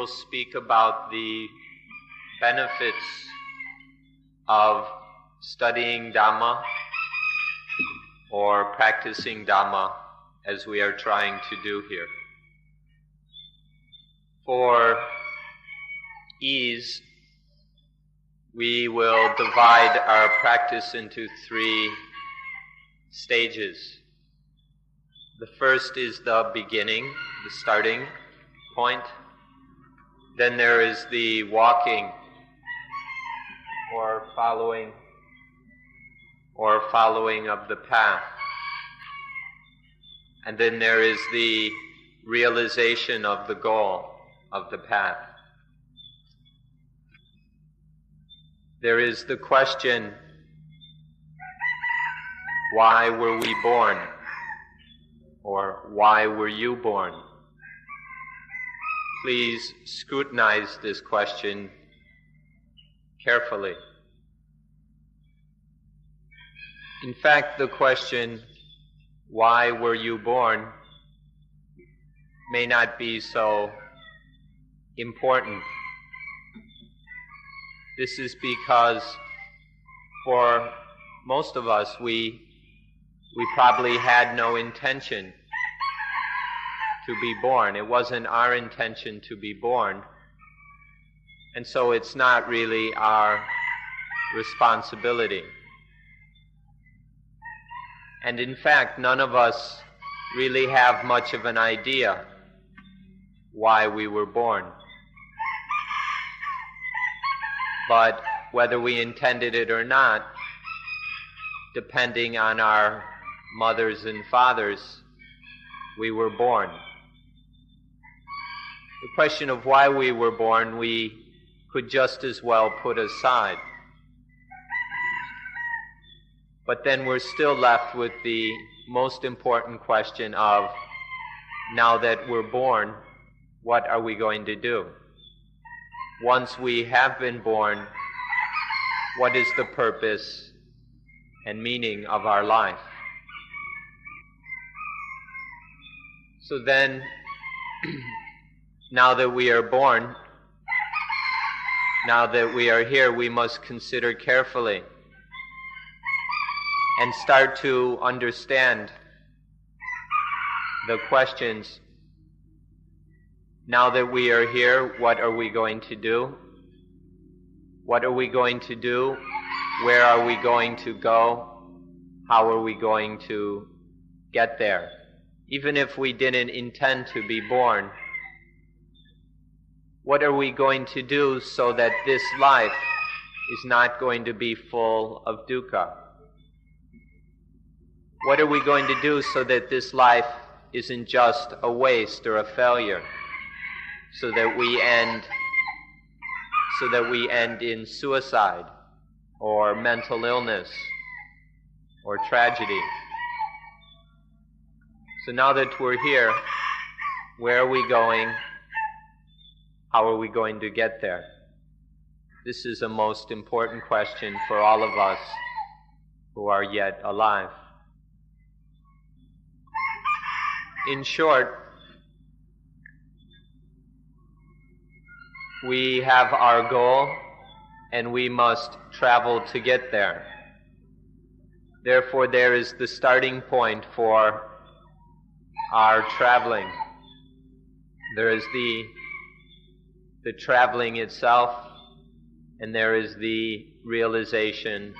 will speak about the benefits of studying Dhamma or practicing Dhamma as we are trying to do here. For ease, we will divide our practice into 3 stages. The first is the beginning, the starting point. Then there is the walking or following of the path. And then there is the realization of the goal of the path. There is the question, why were we born? Or why were you born? Please scrutinize this question carefully. In fact, the question, why were you born, may not be so important. This is because for most of us, we probably had no intention to be born. It wasn't our intention to be born. And so it's not really our responsibility. And in fact, none of us really have much of an idea why we were born. But whether we intended it or not, depending on our mothers and fathers, we were born. The question of why we were born, we could just as well put aside. But then we're still left with the most important question of, now that we're born, what are we going to do? Once we have been born, what is the purpose and meaning of our life? So then, now that we are born, now that we are here, we must consider carefully and start to understand the questions. Now that we are here, what are we going to do? What are we going to do? Where are we going to go? How are we going to get there? Even if we didn't intend to be born, what are we going to do so that this life is not going to be full of dukkha? What are we going to do so that this life isn't just a waste or a failure? So that we end in suicide or mental illness or tragedy. So now that we're here, where are we going? How are we going to get there? This is a most important question for all of us who are yet alive. In short, we have our goal and we must travel to get there. Therefore, there is the starting point for our traveling. There is the traveling itself, and there is the realization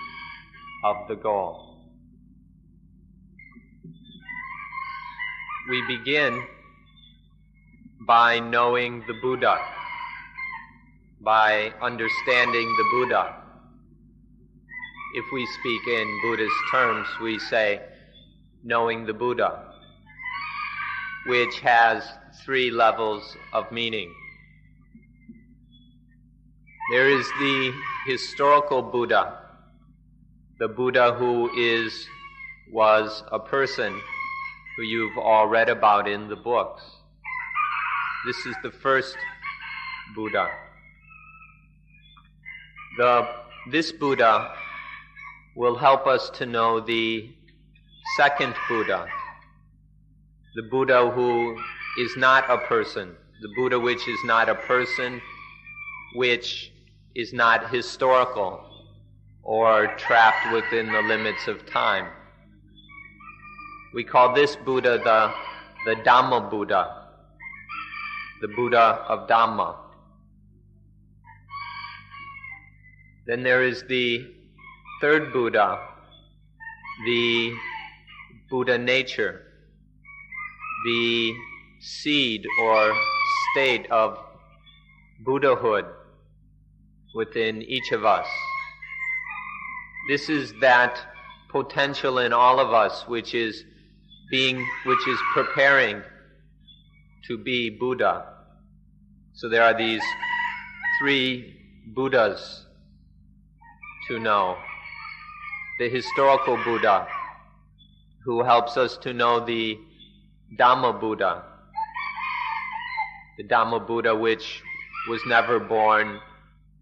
of the goal. We begin by knowing the Buddha, by understanding the Buddha. If we speak in Buddhist terms, we say knowing the Buddha, which has 3 levels of meaning. There is the historical Buddha, the Buddha who was a person who you've all read about in the books. This is the first Buddha. This Buddha will help us to know the second Buddha, the Buddha who is not a person, the Buddha which is not a person, which is not historical or trapped within the limits of time. We call this Buddha the Dhamma Buddha, the Buddha of Dhamma. Then there is the third Buddha, the Buddha nature, the seed or state of Buddhahood within each of us. This is that potential in all of us which is preparing to be Buddha. So there are these three Buddhas to know. The historical Buddha, who helps us to know the Dhamma Buddha, the Dhamma Buddha which was never born,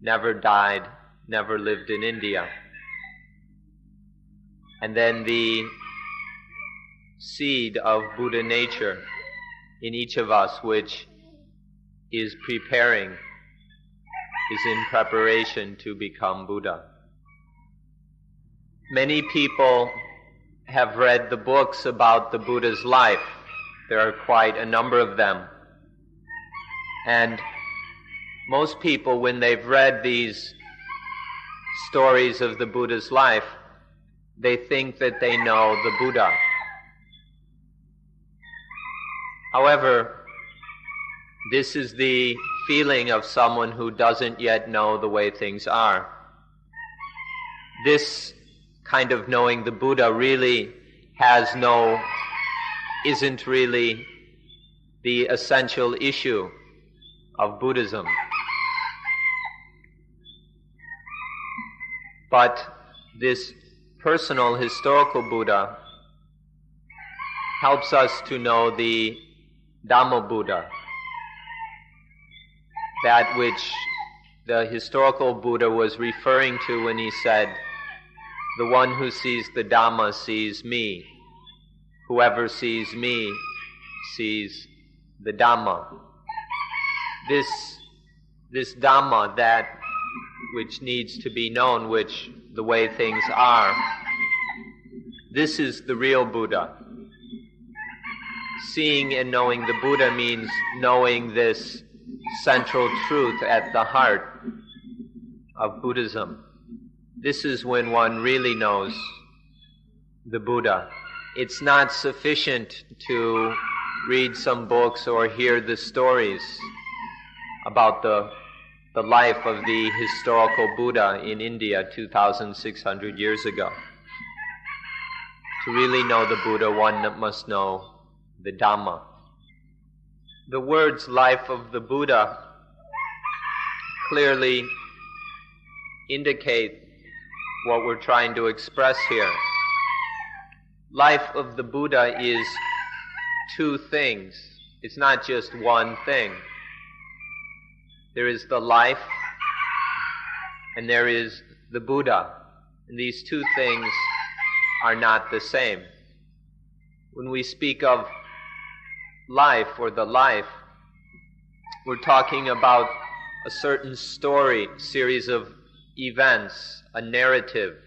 never died, never lived in India. And then the seed of Buddha nature in each of us, which is preparing, is in preparation to become Buddha. Many people have read the books about the Buddha's life. There are quite a number of them. And most people, when they've read these stories of the Buddha's life, they think that they know the Buddha. However, this is the feeling of someone who doesn't yet know the way things are. This kind of knowing the Buddha really isn't really the essential issue of Buddhism. But this personal historical Buddha helps us to know the Dhamma Buddha, that which the historical Buddha was referring to when he said, "The one who sees the Dhamma sees me. Whoever sees me sees the Dhamma." This Dhamma, that which needs to be known, which the way things are, this is the real Buddha. Seeing and knowing the Buddha means knowing this central truth at the heart of Buddhism. This is when one really knows the Buddha. It's not sufficient to read some books or hear the stories about the life of the historical Buddha in India 2,600 years ago. To really know the Buddha, one must know the Dhamma. The words "life of the Buddha" clearly indicate what we're trying to express here. Life of the Buddha is two things. It's not just one thing. There is the life and there is the Buddha. And these two things are not the same. When we speak of life or the life, we're talking about a certain story, series of events, a narrative,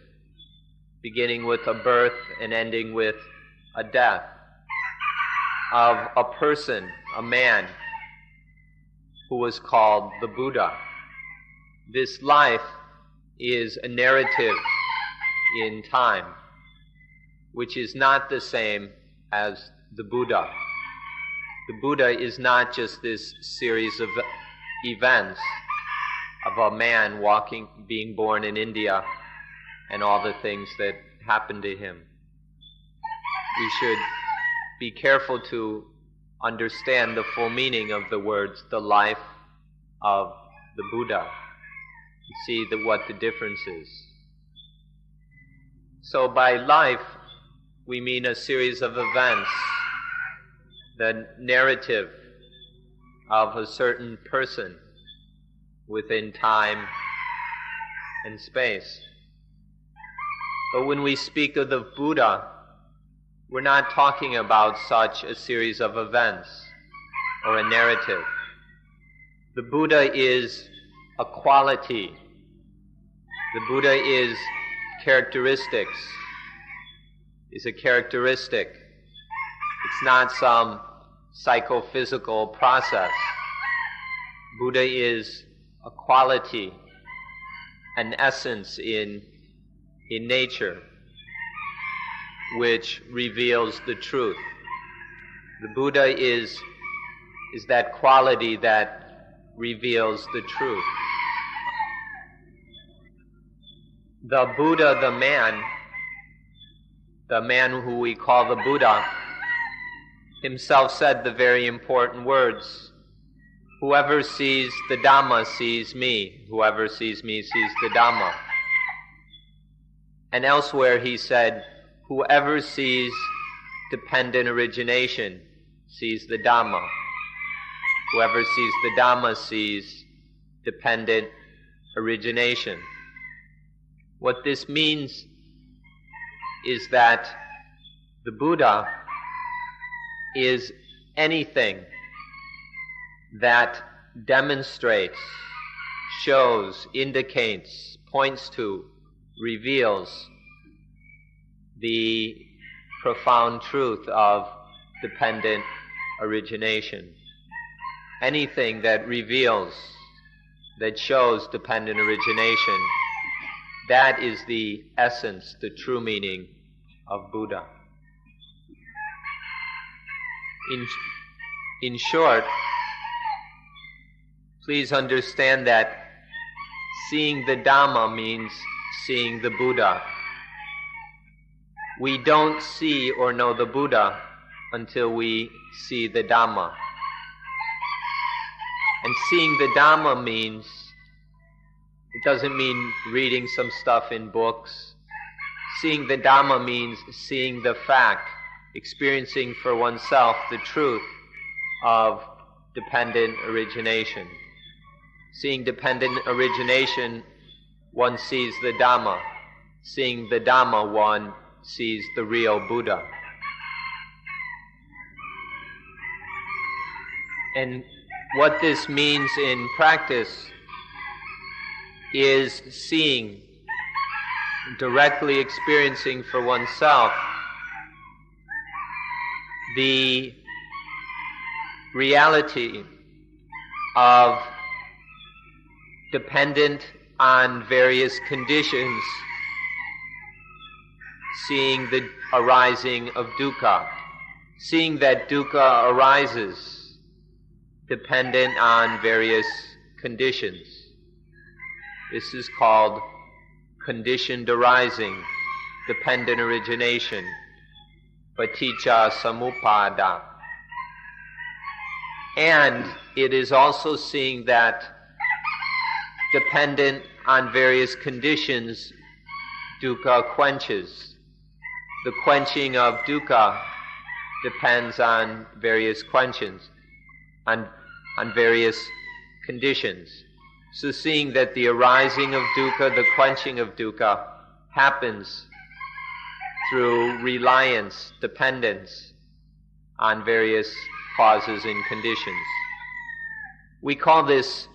beginning with a birth and ending with a death, of a person, a man, who was called the Buddha. This life is a narrative in time, which is not the same as the Buddha. The Buddha is not just this series of events of a man being born in India and all the things that happened to him. We should be careful to understand the full meaning of the words, the life of the Buddha, and see what the difference is. So by life, we mean a series of events, the narrative of a certain person within time and space. But when we speak of the Buddha, we're not talking about such a series of events or a narrative. The Buddha is a quality. The Buddha is characteristics. Is a characteristic. It's not some psychophysical process. Buddha is a quality, an essence in nature, which reveals the truth. The Buddha is that quality that reveals the truth. The Buddha, the man who we call the Buddha, himself said the very important words, "Whoever sees the Dhamma sees me. Whoever sees me sees the Dhamma." And elsewhere he said, "Whoever sees dependent origination sees the Dhamma. Whoever sees the Dhamma sees dependent origination." What this means is that the Buddha is anything that demonstrates, shows, indicates, points to, reveals the profound truth of dependent origination. Anything that reveals, that shows dependent origination, that is the essence, the true meaning of Buddha. In short, please understand that seeing the Dhamma means seeing the Buddha. We don't see or know the Buddha until we see the Dhamma. And seeing the Dhamma means, it doesn't mean reading some stuff in books. Seeing the Dhamma means seeing the fact, experiencing for oneself the truth of dependent origination. Seeing dependent origination, one sees the Dhamma. Seeing the Dhamma, one sees the real Buddha. And what this means in practice is seeing, directly experiencing for oneself the reality of dependent on various conditions, seeing the arising of dukkha, seeing that dukkha arises dependent on various conditions. This is called conditioned arising, dependent origination, paticca samuppada. And it is also seeing that dependent on various conditions, dukkha quenches. The quenching of dukkha depends on various quenchings, on various conditions. So seeing that the arising of dukkha, the quenching of dukkha, happens through reliance, dependence on various causes and conditions. We call this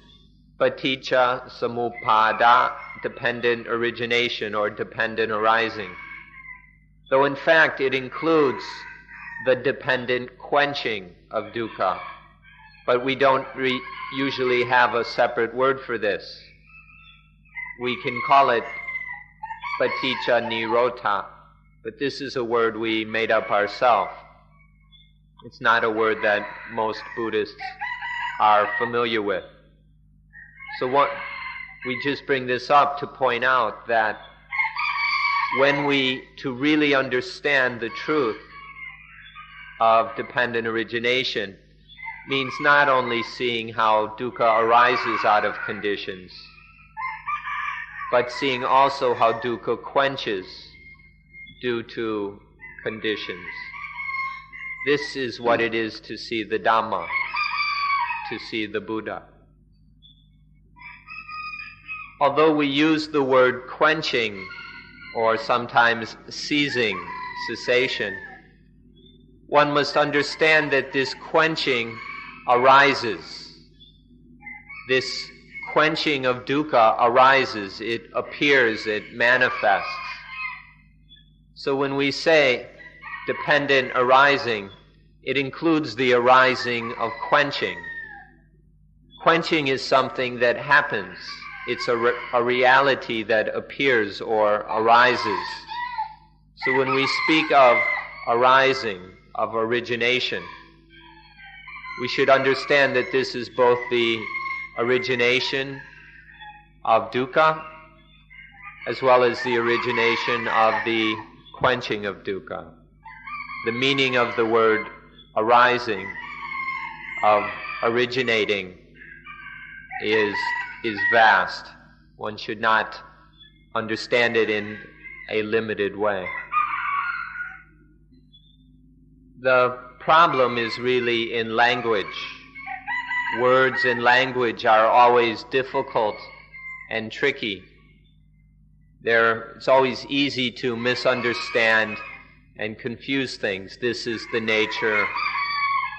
paticca samuppada, dependent origination or dependent arising, though in fact it includes the dependent quenching of dukkha. But we don't usually have a separate word for this. We can call it paticca nirodha, but this is a word we made up ourselves. It's not a word that most Buddhists are familiar with. So we just bring this up to point out that to really understand the truth of dependent origination means not only seeing how dukkha arises out of conditions, but seeing also how dukkha quenches due to conditions. This is what it is to see the Dhamma, to see the Buddha. Although we use the word quenching or sometimes ceasing, cessation, one must understand that this quenching arises. this quenching of dukkha arises, it appears, it manifests. So when we say dependent arising, it includes the arising of quenching. Quenching is something that happens. It's a reality that appears or arises. So when we speak of arising, of origination, we should understand that this is both the origination of dukkha as well as the origination of the quenching of dukkha. The meaning of the word arising, of originating, is vast. One should not understand it in a limited way. The problem is really in language. Words and language are always difficult and tricky. It's always easy to misunderstand and confuse things. This is the nature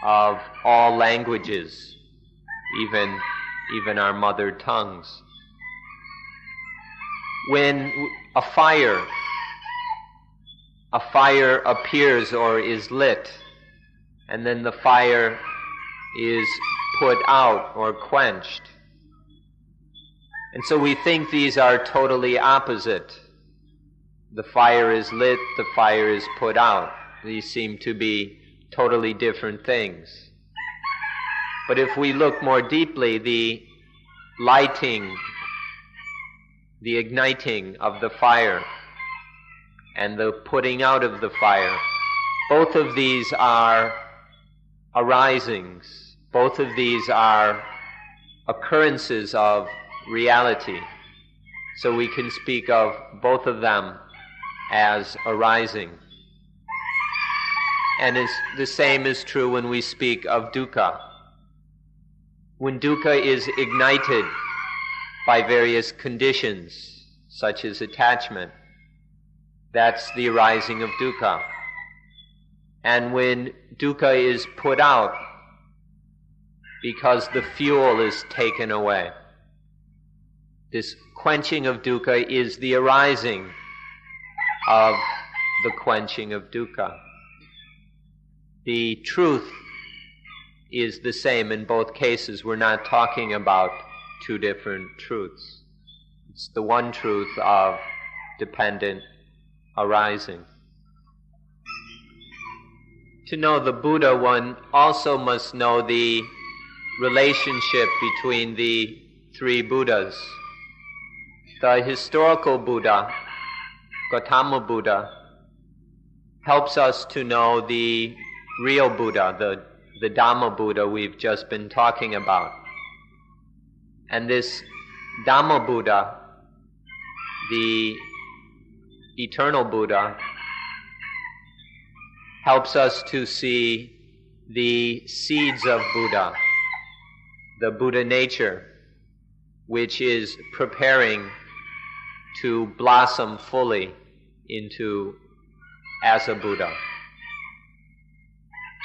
of all languages, even our mother tongues. When a fire appears or is lit, and then the fire is put out or quenched. And so we think these are totally opposite. The fire is lit, the fire is put out. These seem to be totally different things. But if we look more deeply, the lighting, the igniting of the fire, and the putting out of the fire, both of these are arisings. Both of these are occurrences of reality. So we can speak of both of them as arising. And the same is true when we speak of dukkha. When dukkha is ignited by various conditions, such as attachment, that's the arising of dukkha. And when dukkha is put out because the fuel is taken away, this quenching of dukkha is the arising of the quenching of dukkha. The truth is the same in both cases. We're not talking about two different truths. It's the one truth of dependent arising. To know the Buddha, one also must know the relationship between the three Buddhas. The historical Buddha, Gautama Buddha, helps us to know the real Buddha, the Dhamma Buddha we've just been talking about. And this Dhamma Buddha, the eternal Buddha, helps us to see the seeds of Buddha, the Buddha nature, which is preparing to blossom fully as a Buddha.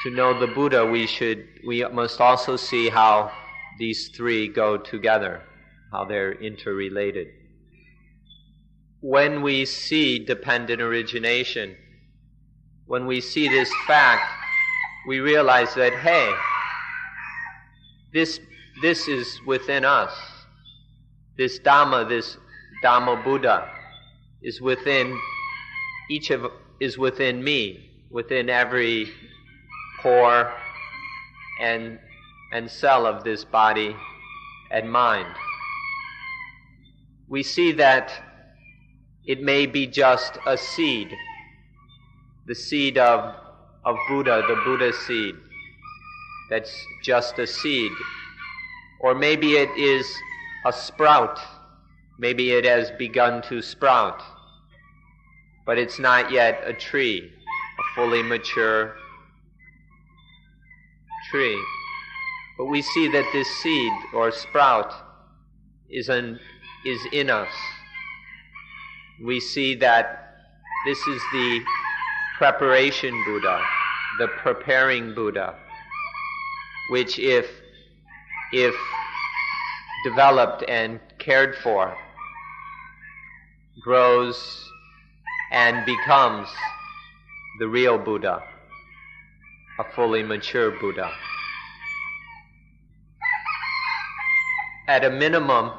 To know the Buddha, we must also see how these three go together, how they're interrelated. When we see dependent origination, when we see this fact, we realize that, hey, this is within us. This Dhamma Buddha is within me, within every pore and cell of this body and mind. We see that it may be just a seed, the seed of Buddha, the Buddha seed. That's just a seed. Or maybe it is a sprout. Maybe it has begun to sprout. But it's not yet a tree, a fully mature tree. But we see that this seed or sprout is in us. We see that this is the preparation Buddha, the preparing Buddha, which if developed and cared for, grows and becomes the real Buddha, a fully mature Buddha. At a minimum,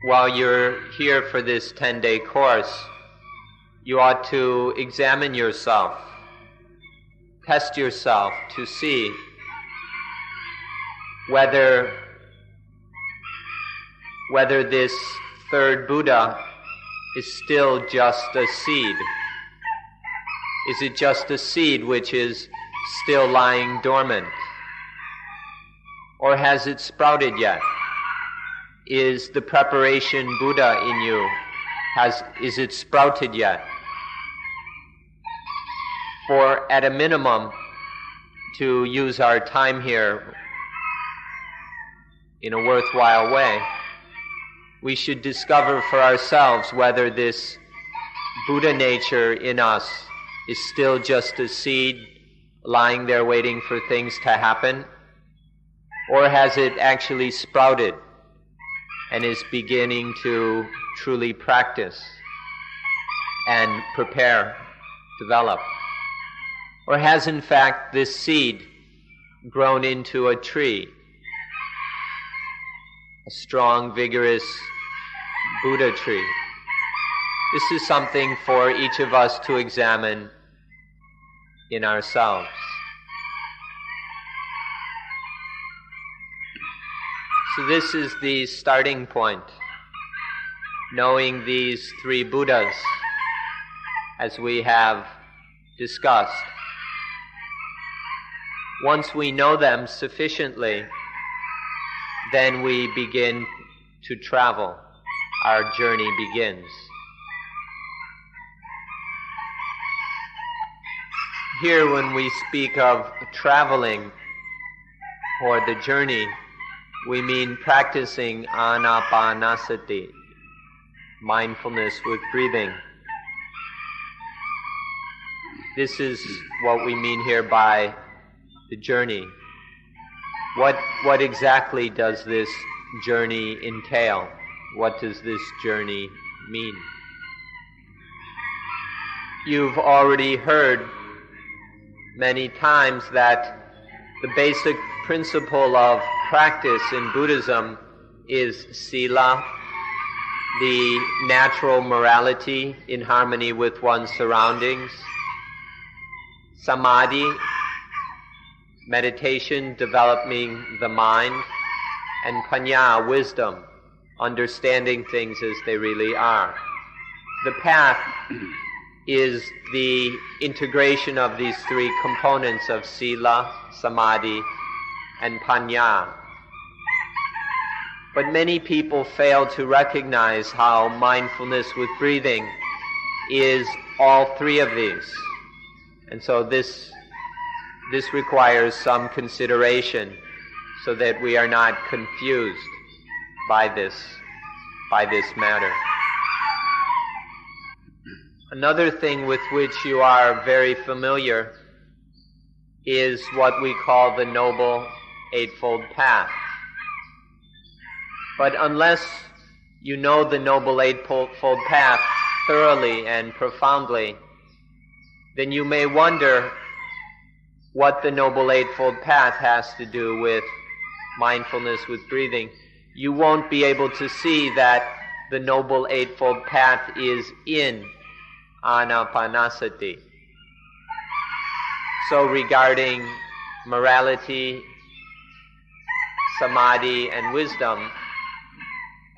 while you're here for this 10-day course, you ought to examine yourself, test yourself to see whether this third Buddha is still just a seed. Is it just a seed which is still lying dormant? Or has it sprouted yet? Is the preparation Buddha in you, is it sprouted yet? For at a minimum, to use our time here in a worthwhile way, we should discover for ourselves whether this Buddha nature in us is still just a seed lying there waiting for things to happen, or has it actually sprouted and is beginning to truly practice and prepare, develop? Or has in fact this seed grown into a tree, a strong, vigorous Buddha tree? This is something for each of us to examine in ourselves. So this is the starting point, knowing these three Buddhas as we have discussed. Once we know them sufficiently, then we begin to travel. Our journey begins. Here, when we speak of traveling or the journey, we mean practicing anapanasati, mindfulness with breathing. This is what we mean here by the journey. What exactly does this journey entail? What does this journey mean? You've already heard many times that the basic principle of practice in Buddhism is sila, the natural morality in harmony with one's surroundings; samadhi, meditation, developing the mind; and panya, wisdom, understanding things as they really are. The path is the integration of these three components of sila, samadhi, and panya. But many people fail to recognize how mindfulness with breathing is all three of these. And so this requires some consideration so that we are not confused by this matter. Another thing with which you are very familiar is what we call the Noble Eightfold Path. But unless you know the Noble Eightfold Path thoroughly and profoundly, then you may wonder what the Noble Eightfold Path has to do with mindfulness with breathing. You won't be able to see that the Noble Eightfold Path is in anapanasati. So regarding morality, samadhi, and wisdom,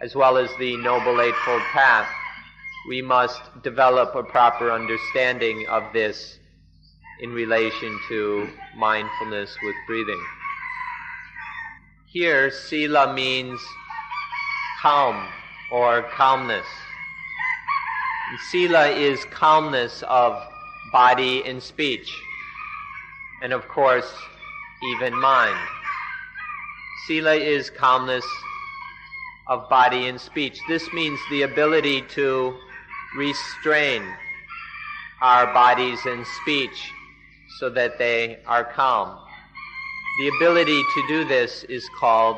as well as the Noble Eightfold Path, we must develop a proper understanding of this in relation to mindfulness with breathing. Here, sila means calm or calmness. And sila is calmness of body and speech, and of course, even mind. Sila is calmness of body and speech. This means the ability to restrain our bodies and speech so that they are calm. The ability to do this is called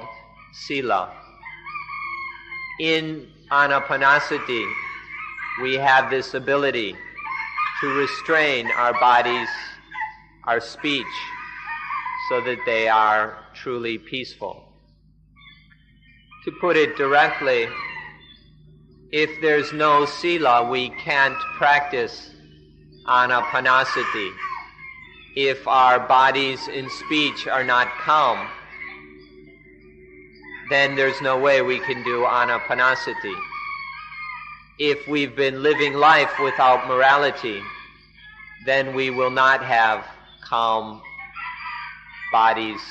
sila. In anapanasati, we have this ability to restrain our bodies, our speech, so that they are truly peaceful. To put it directly, if there's no sila, we can't practice anapanasati. If our bodies and speech are not calm, then there's no way we can do anapanasati. If we've been living life without morality, then we will not have calm bodies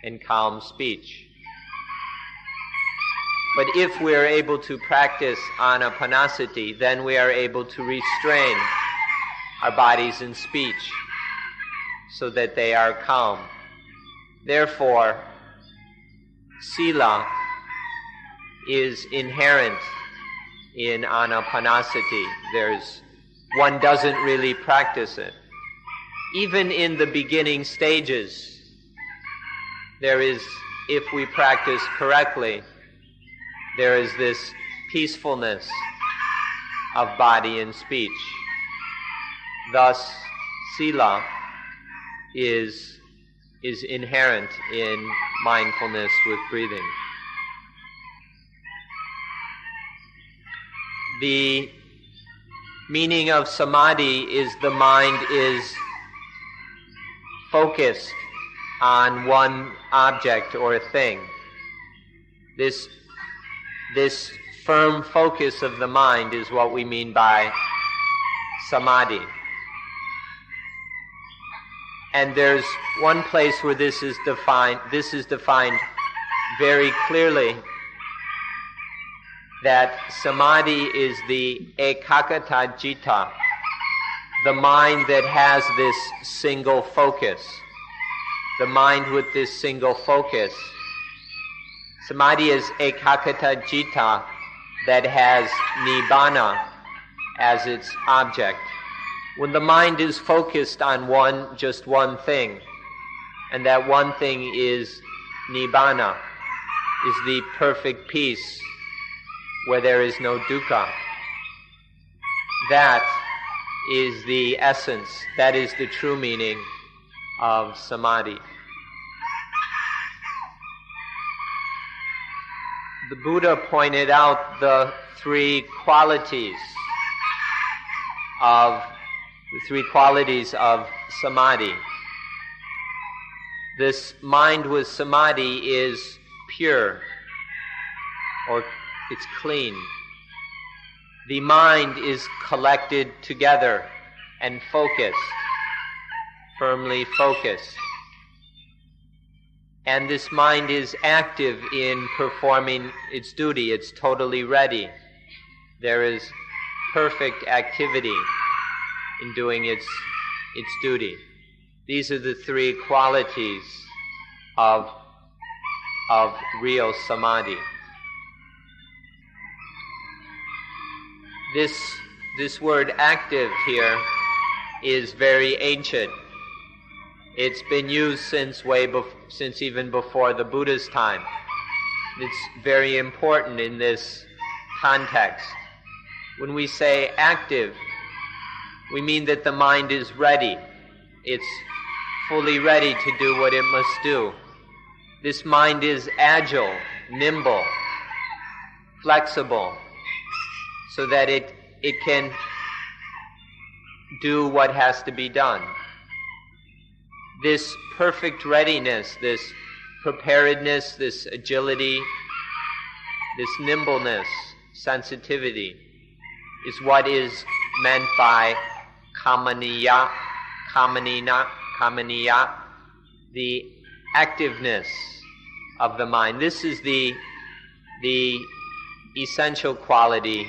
and calm speech. But if we are able to practice anapanasati, then we are able to restrain our bodies and speech so that they are calm. Therefore, sila is inherent in anapanasati. One doesn't really practice it. Even in the beginning stages, if we practice correctly, there is this peacefulness of body and speech. Thus, sila is inherent in mindfulness with breathing. The meaning of samadhi is the mind is focused on one object or thing. This firm focus of the mind is what we mean by samadhi. And there's one place where this is defined very clearly, that samadhi is the ekakata citta, the mind that has this single focus. The mind with this single focus. Samadhi is ekakata citta that has nibbana as its object. When the mind is focused on just one thing, and that one thing is nibbana, is the perfect peace where there is no dukkha. That is the essence, that is the true meaning of samadhi. The Buddha pointed out the three qualities of samadhi. This mind with samadhi is pure, or it's clean. The mind is collected together and focused, firmly focused. And this mind is active in performing its duty. It's totally ready. There is perfect activity in doing its duty. These are the three qualities of real samadhi. This word active here is very ancient. It's been used since even before the Buddha's time. It's very important in this context. When we say active, we mean that the mind is ready. It's fully ready to do what it must do. This mind is agile, nimble, flexible, so that it can do what has to be done. This perfect readiness, this preparedness, this agility, this nimbleness, sensitivity, is what is meant by kamaniya, the activeness of the mind. This is the essential quality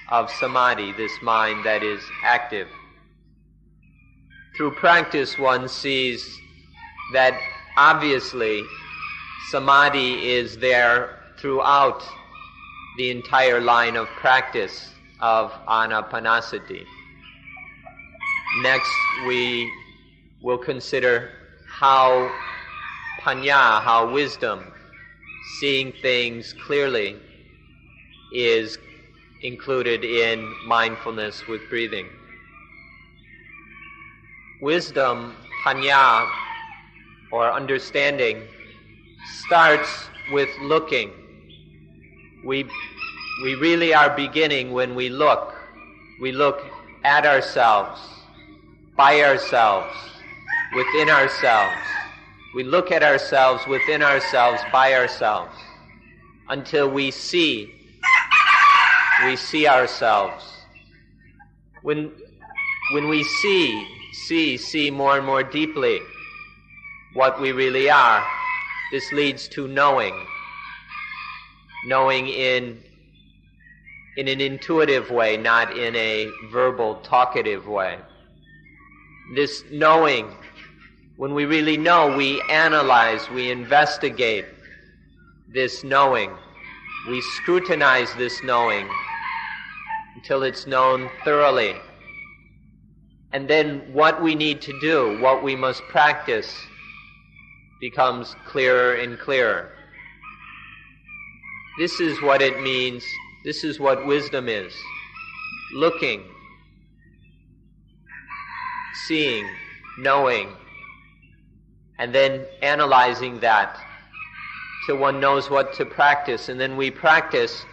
of samadhi, this mind that is active. Through practice, one sees that obviously samadhi is there throughout the entire line of practice of anapanasati. Next, we will consider how panya, how wisdom, seeing things clearly, is included in mindfulness with breathing. Wisdom, panya, or understanding, starts with looking. We really are beginning when we look. We look at ourselves, by ourselves, within ourselves. We look at ourselves, within ourselves, by ourselves, until we see ourselves. When we see more and more deeply what we really are, this leads to knowing in an intuitive way, not in a verbal, talkative way. This knowing, when we really know, we analyze, we investigate this knowing. We scrutinize this knowing until it's known thoroughly. And then what we need to do, what we must practice, becomes clearer and clearer. This is what it means. This is what wisdom is. Looking, seeing, knowing, and then analyzing that till one knows what to practice. And then we practice,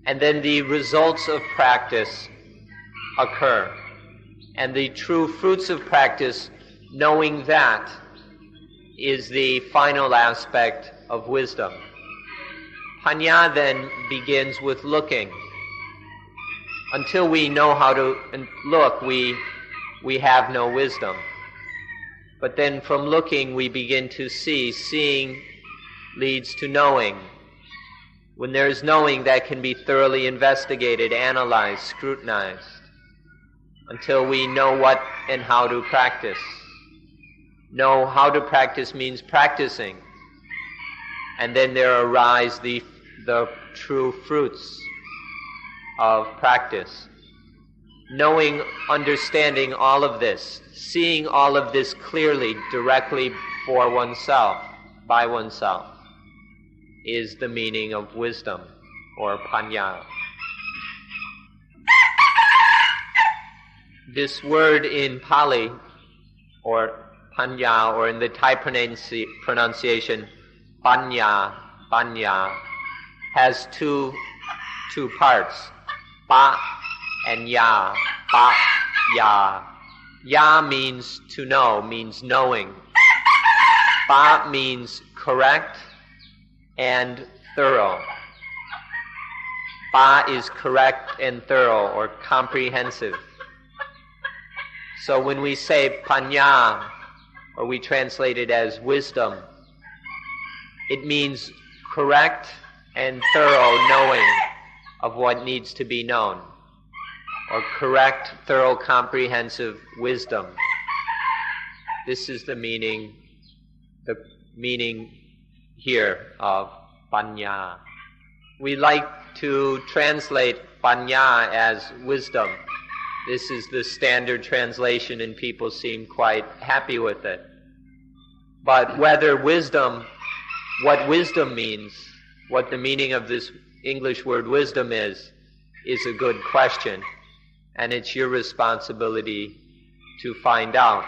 and then the results of practice occur. And the true fruits of practice, knowing that, is the final aspect of wisdom. Panya then begins with looking. Until we know how to look, we have no wisdom. But then from looking we begin to see. Seeing leads to knowing. When there is knowing, that can be thoroughly investigated, analyzed, scrutinized, until we know what and how to practice. Know how to practice means practicing. And then there arise the true fruits of practice. Knowing, understanding all of this, seeing all of this clearly, directly for oneself, by oneself, is the meaning of wisdom, or panya. This word in Pali, or panya, or in the Thai pronunciation, panya, has two parts, pa and ya, pa, ya. Ya means to know, means knowing. Pa means correct and thorough. Pa is correct and thorough, or comprehensive. So when we say panya, or we translate it as wisdom, it means correct and thorough knowing of what needs to be known, or correct, thorough, comprehensive wisdom. This is the meaning here of panya. We like to translate panya as wisdom. This is the standard translation, and people seem quite happy with it. But whether wisdom, what wisdom means, what the meaning of this English word wisdom is a good question. And it's your responsibility to find out.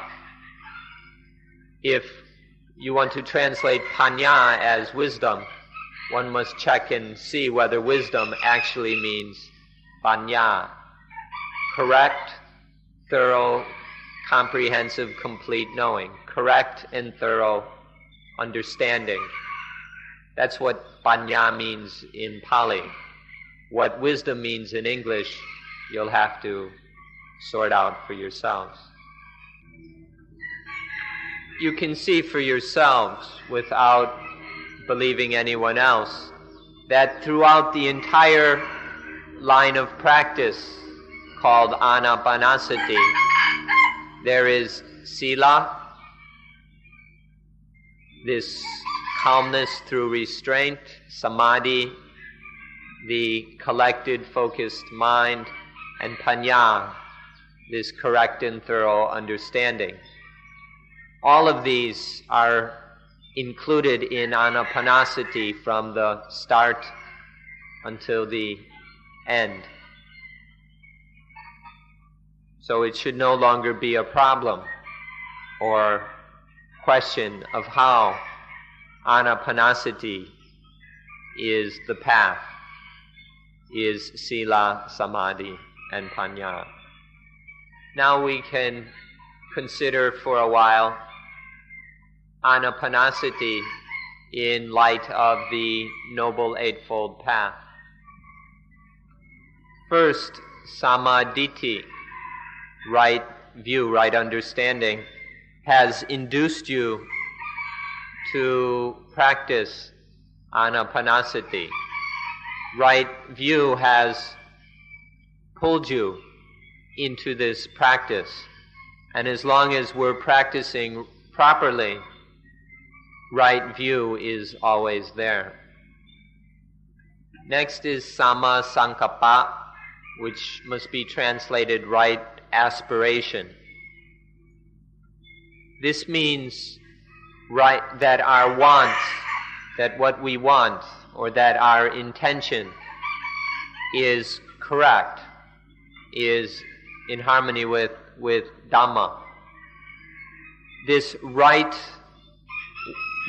If you want to translate panya as wisdom, one must check and see whether wisdom actually means panya. Correct, thorough, comprehensive, complete knowing. Correct and thorough understanding. That's what panya means in Pali. What wisdom means in English, you'll have to sort out for yourselves. You can see for yourselves, without believing anyone else, that throughout the entire line of practice called anapanasati, there is sila, this calmness through restraint, samadhi, the collected, focused mind, and panya, this correct and thorough understanding. All of these are included in anapanasati from the start until the end. So it should no longer be a problem or question of how anapanasati is the path, is sila, samadhi, and panya. Now we can consider for a while anapanasati in light of the Noble Eightfold Path. First, samadhi, right view, right understanding, has induced you to practice anapanasati. Right view has pulled you into this practice. And as long as we're practicing properly, right view is always there. Next is sama sankappa, which must be translated right aspiration. This means right that our wants, that what we want, or that our intention is correct, is in harmony with Dhamma. This right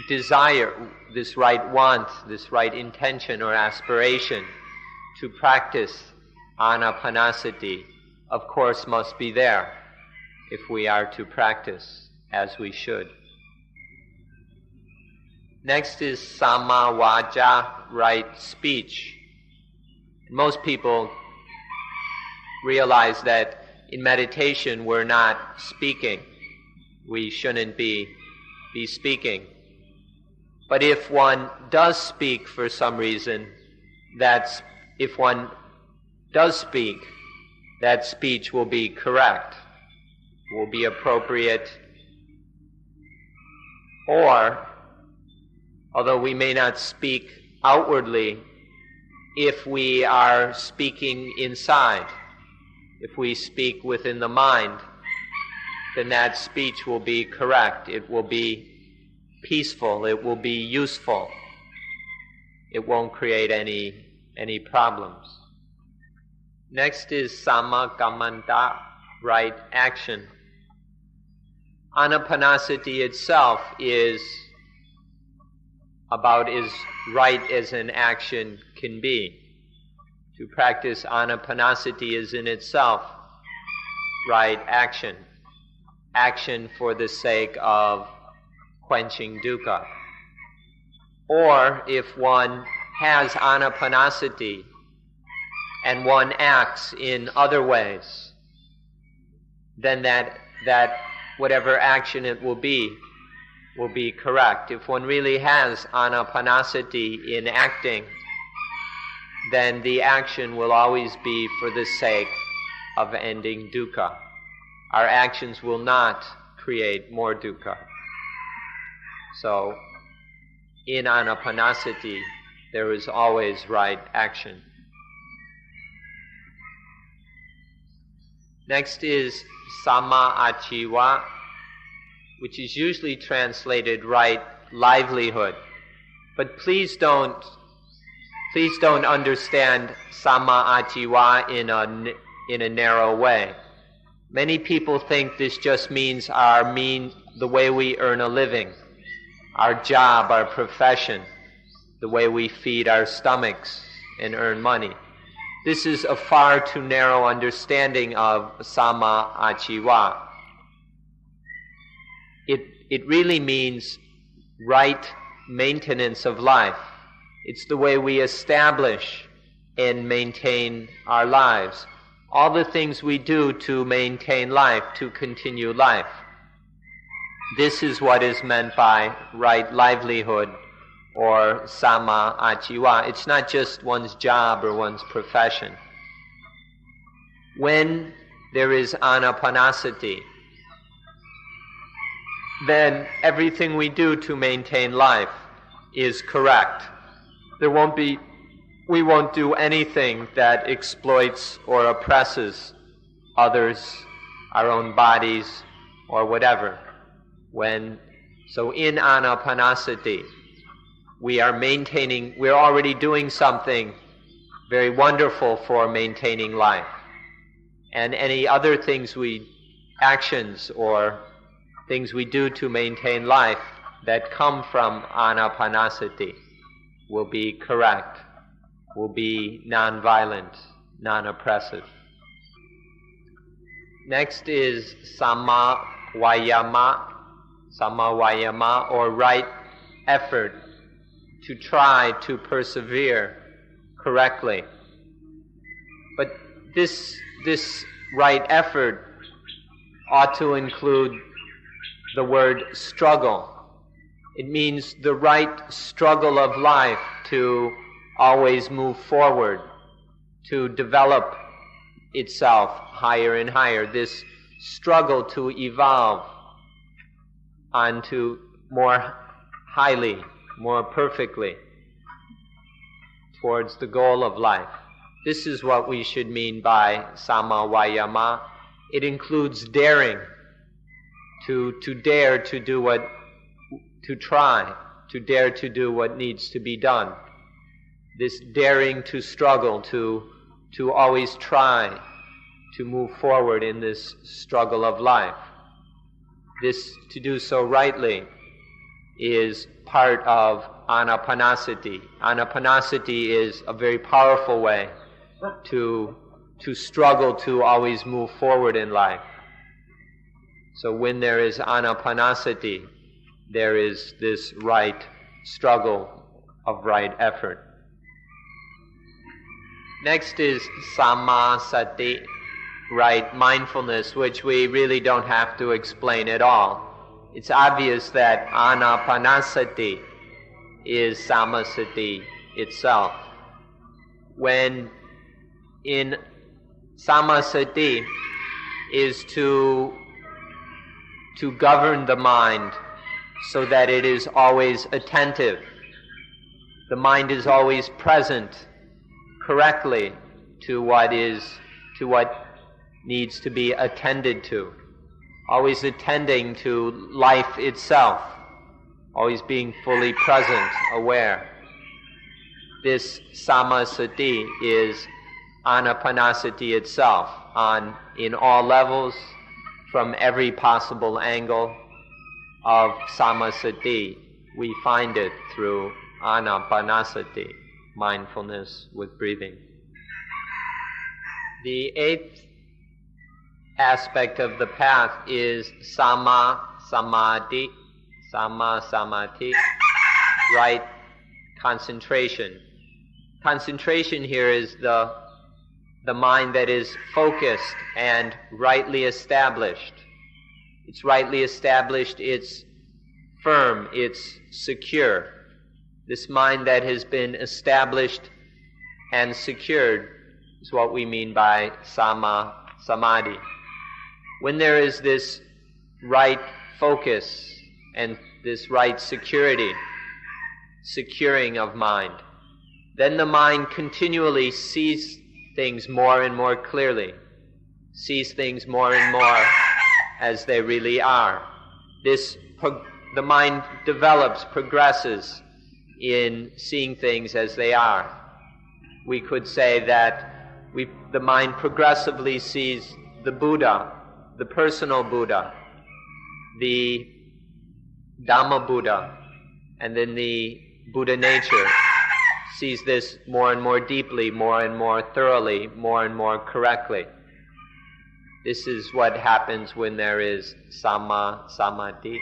desire, this right want, this right intention or aspiration to practice anapanasati, of course, must be there if we are to practice as we should. Next is sama vaca, right speech. Most people realize that in meditation we're not speaking. We shouldn't be speaking. But if one does speak for some reason, if one does speak, that speech will be correct, will be appropriate, or, although we may not speak outwardly, if we are speaking inside, if we speak within the mind, then that speech will be correct. It will be peaceful. It will be useful. It won't create any problems. Next is sama kammanta, right action. Anapanasati itself is about as right as an action can be. To practice anapanasati is in itself right action. Action for the sake of quenching dukkha. Or if one has anapanasati and one acts in other ways, then that whatever action it will be correct. If one really has anapanasati in acting, then the action will always be for the sake of ending dukkha. Our actions will not create more dukkha. So, in anapanasati, there is always right action. Next is sama ajiva, which is usually translated right livelihood. But please don't understand sama ajiva in a narrow way. Many people think this just means the way we earn a living, our job, our profession, the way we feed our stomachs and earn money. This is a far too narrow understanding of sama ajiva. It really means right maintenance of life. It's the way we establish and maintain our lives. All the things we do to maintain life, to continue life. This is what is meant by right livelihood or sama ajiva. It's not just one's job or one's profession. When there is anapanasati, then everything we do to maintain life is correct. We won't do anything that exploits or oppresses others, our own bodies, or whatever. When So in Anapanasati, we're already doing something very wonderful for maintaining life. And any other actions or things we do to maintain life that come from Anapanasati will be correct, will be non-violent, non-oppressive. Next is Samma Vayama, or right effort, to try to persevere correctly. But this right effort ought to include the word struggle. It means the right struggle of life to always move forward, to develop itself higher and higher. This struggle to evolve onto more highly, more perfectly towards the goal of life. This is what we should mean by Samma Vayama. It includes daring, to dare to do what needs to be done. This daring to struggle, to always try to move forward in this struggle of life. This, to do so rightly, is part of Anapanasati. Anapanasati is a very powerful way to struggle to always move forward in life. So when there is Anapanasati, there is this right struggle of right effort. Next is Sammasati, right mindfulness, which we really don't have to explain at all. It's obvious that Anapanasati is Sammasati itself. When in Sammasati is to govern the mind so that it is always attentive. The mind is always present correctly to what needs to be attended to. Always attending to life itself. Always being fully present, aware. This Sammasati is Anapanasati itself, in all levels, from every possible angle of Sammasati. We find it through Anapanasati, mindfulness with breathing. The eighth aspect of the path is Samma Samadhi, right concentration. Concentration here is the mind that is focused and rightly established. It's rightly established, it's firm, it's secure. This mind that has been established and secured is what we mean by Samma Samadhi. When there is this right focus and this right securing of mind, then the mind continually sees things more and more clearly, sees things more and more as they really are. The mind progresses in seeing things as they are. We could say that the mind progressively sees the Buddha, the personal Buddha, the Dhamma Buddha, and then the Buddha nature, sees this more and more deeply, more and more thoroughly, more and more correctly. This is what happens when there is Samma Samadhi.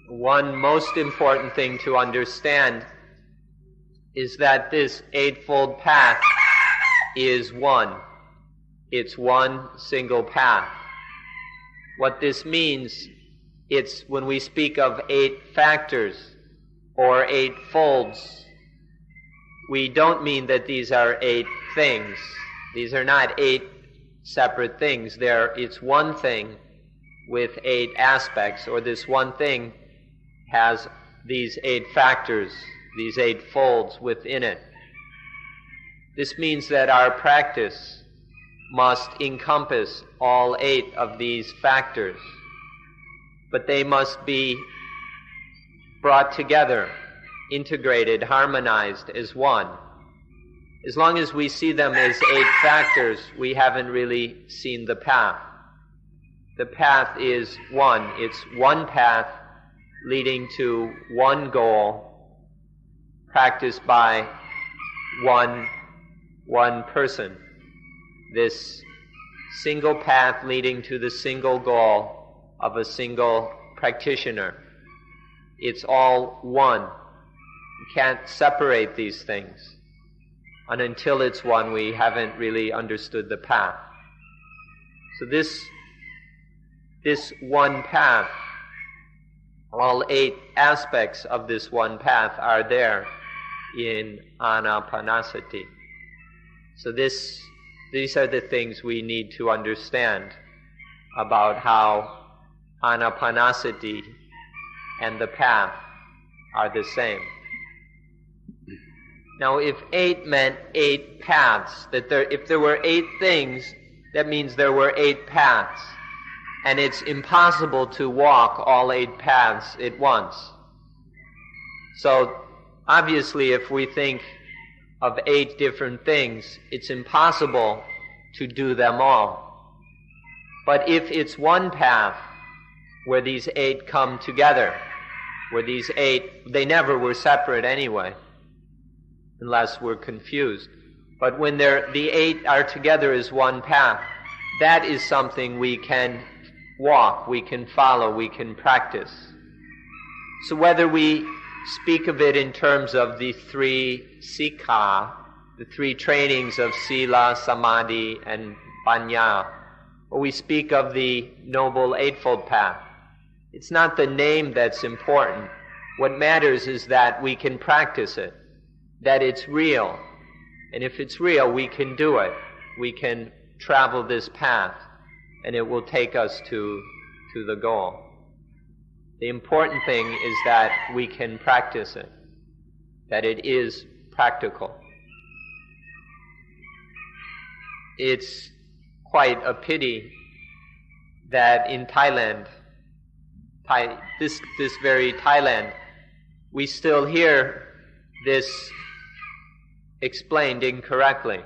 One most important thing to understand is that this Eightfold Path is one. It's one single path. What this means, it's when we speak of 8 factors or 8 folds, we don't mean that these are 8 things. These are not 8 separate things. It's one thing with 8 aspects, or this one thing has these 8 factors, these 8 folds within it. This means that our practice must encompass all 8 of these factors. but they must be brought together, integrated, harmonized as one. As long as we see them as 8 factors, we haven't really seen the path. The path is one. It's one path leading to one goal, practiced by one person. This single path leading to the single goal of a single practitioner. It's all one. You can't separate these things. And until it's one, we haven't really understood the path. So this one path, all 8 aspects of this one path are there in Anapanasati. So these are the things we need to understand about how Anapanasati and the path are the same. Now, if 8 meant 8 paths, if there were 8 things, that means there were 8 paths. And it's impossible to walk all 8 paths at once. So, obviously, if we think of 8 different things, it's impossible to do them all. But if it's one path where these 8 come together, where these 8, they never were separate anyway, unless we're confused. But when the 8 are together as one path, that is something we can walk, we can follow, we can practice. So whether we speak of it in terms of the 3 sikha, the 3 trainings of sila, samadhi, and panya, or we speak of the Noble Eightfold Path, it's not the name that's important. What matters is that we can practice it, that it's real. And if it's real, we can do it. We can travel this path, and it will take us to the goal. The important thing is that we can practice it, that it is practical. It's quite a pity that in Thailand, this very Thailand, we still hear this explained incorrectly.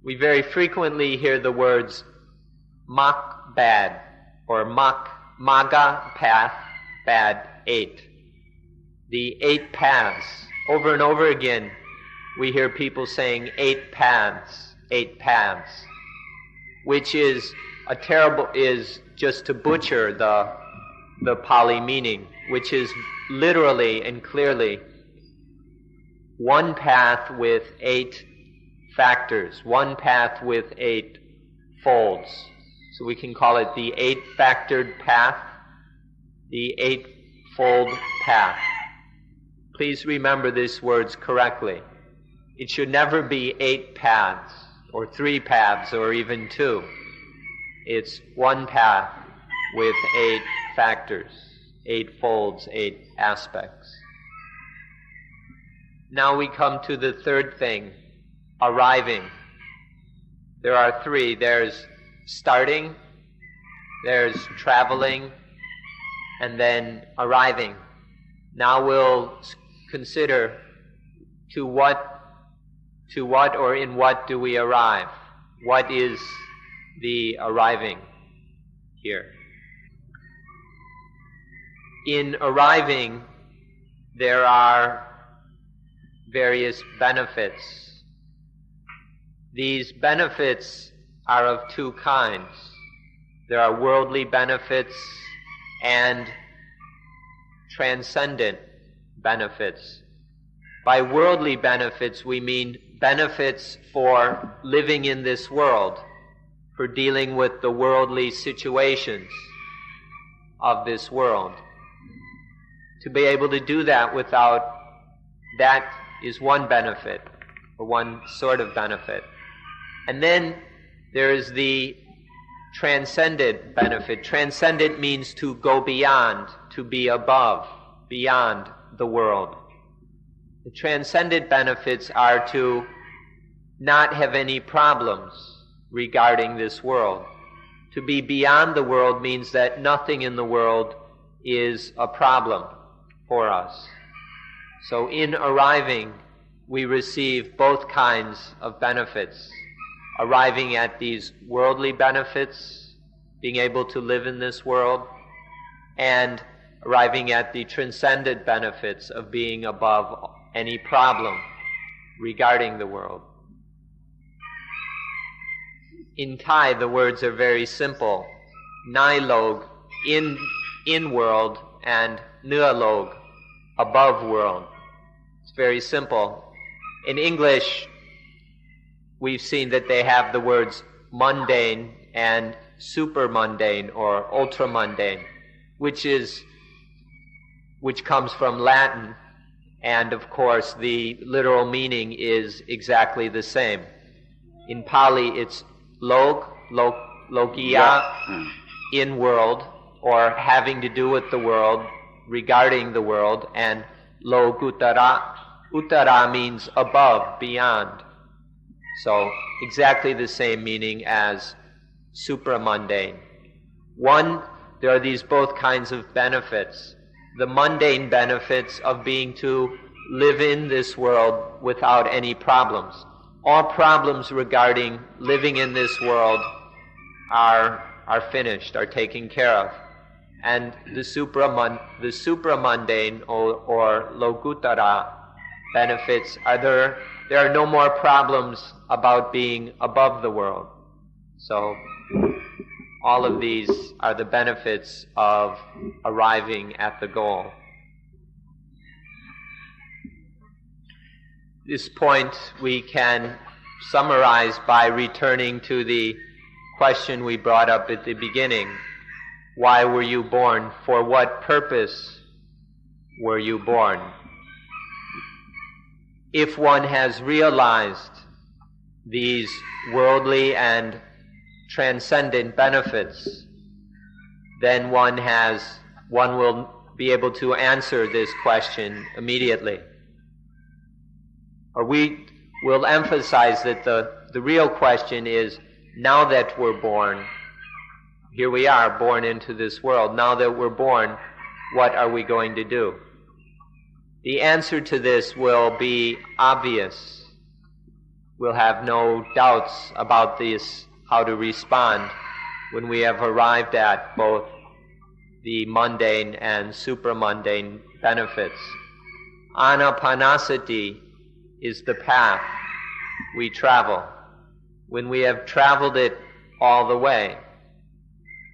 We very frequently hear the words mak bad or maga path bad 8. The 8 paths. Over and over again we hear people saying 8 paths, 8 paths, which is just to butcher the Pali meaning, which is literally and clearly one path with 8 factors, one path with 8 folds. So we can call it the 8-factored path, the 8-fold path. Please remember these words correctly. It should never be 8 paths, or 3 paths, or even 2. It's one path with 8 factors, 8 folds, 8 aspects. Now we come to the third thing, arriving. There are 3. There's starting, there's traveling, and then arriving. Now we'll consider to what or in what do we arrive? What is the arriving here? In arriving, there are various benefits. These benefits are of 2 kinds. There are worldly benefits and transcendent benefits. By worldly benefits, we mean benefits for living in this world, for dealing with the worldly situations of this world. To be able to do that that is one benefit, or one sort of benefit. And then there is the transcendent benefit. Transcendent means to go beyond, to be above, beyond the world. The transcendent benefits are to not have any problems regarding this world. To be beyond the world means that nothing in the world is a problem for us. So in arriving, we receive both kinds of benefits. Arriving at these worldly benefits, being able to live in this world, and arriving at the transcendent benefits of being above any problem regarding the world. In Thai, the words are very simple. Nai log, in world, and nua log, above world. It's very simple. In English, we've seen that they have the words mundane and super mundane or ultra mundane, which comes from Latin, and of course the literal meaning is exactly the same. In Pali, it's logia, in world, or having to do with the world, regarding the world, and logutara. Uttara means above, beyond. So exactly the same meaning as supramundane. One, there are these both kinds of benefits. The mundane benefits of being to live in this world without any problems. All problems regarding living in this world are finished, are taken care of. And the supramundane or logutara benefits are there are no more problems about being above the world. So all of these are the benefits of arriving at the goal. This point we can summarize by returning to the question we brought up at the beginning. Why were you born? For what purpose were you born? If one has realized these worldly and transcendent benefits, then one will be able to answer this question immediately. Or we will emphasize that the real question is, now that we're born, here we are, born into this world, now that we're born, what are we going to do? The answer to this will be obvious. We'll have no doubts about this, how to respond when we have arrived at both the mundane and supramundane benefits. Anapanasati is the path we travel. When we have traveled it all the way,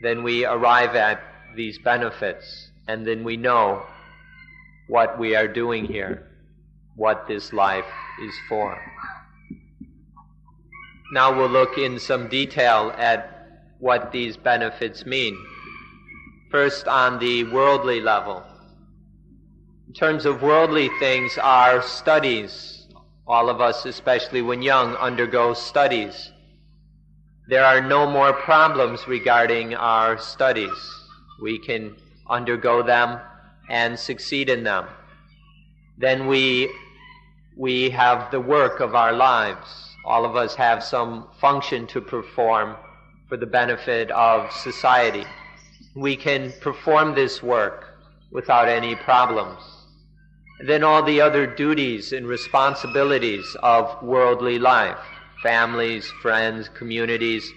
then we arrive at these benefits, and then we know what we are doing here, what this life is for. Now we'll look in some detail at what these benefits mean. First, on the worldly level. In terms of worldly things, our studies, all of us, especially when young, undergo studies. There are no more problems regarding our studies. We can undergo them and succeed in them. Then we have the work of our lives. All of us have some function to perform for the benefit of society. We can perform this work without any problems. And then all the other duties and responsibilities of worldly life, families, friends, communities,